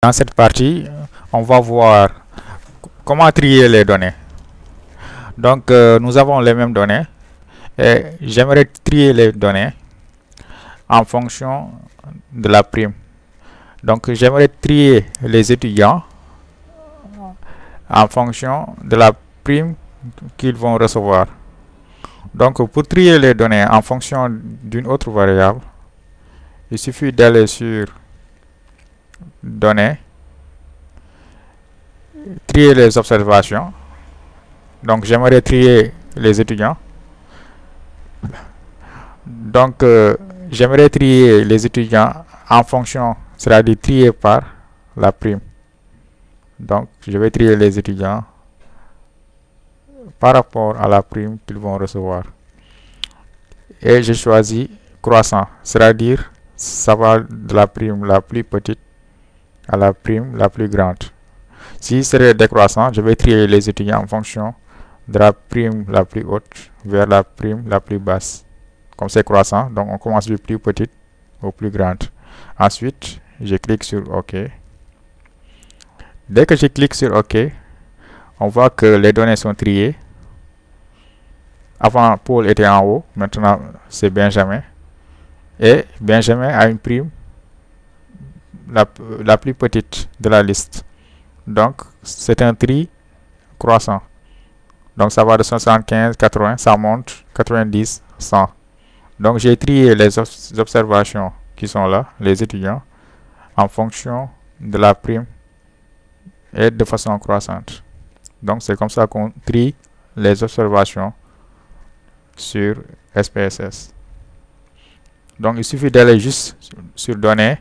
Dans cette partie, on va voir comment trier les données. Donc, nous avons les mêmes données et j'aimerais trier les données en fonction de la prime. Donc, j'aimerais trier les étudiants en fonction de la prime qu'ils vont recevoir. Donc, pour trier les données en fonction d'une autre variable, il suffit d'aller sur Données, trier les observations. Donc, j'aimerais trier les étudiants. Donc, j'aimerais trier les étudiants en fonction, c'est-à-dire trier par la prime. Donc, je vais trier les étudiants par rapport à la prime qu'ils vont recevoir. Et je choisis croissant, c'est-à-dire ça va de la prime la plus petite à la prime la plus grande. Si c'est décroissant, je vais trier les étudiants en fonction de la prime la plus haute vers la prime la plus basse. Comme c'est croissant, donc on commence du plus petit au plus grand. Ensuite, je clique sur OK. Dès que je clique sur OK, on voit que les données sont triées. Avant, Paul était en haut, maintenant c'est Benjamin. Et Benjamin a une prime la plus petite de la liste. Donc, c'est un tri croissant. Donc, ça va de 75, 80, ça monte, 90, 100. Donc, j'ai trié les observations qui sont là, les étudiants, en fonction de la prime et de façon croissante. Donc, c'est comme ça qu'on trie les observations sur SPSS. Donc, il suffit d'aller juste sur Données,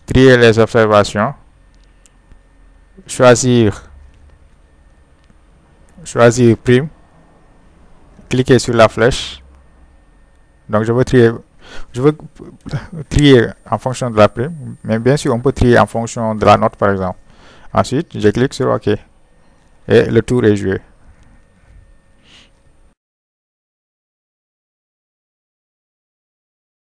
trier les observations, choisir prime, cliquer sur la flèche. Donc je veux trier en fonction de la prime, mais bien sûr on peut trier en fonction de la note par exemple. Ensuite je clique sur OK et le tour est joué.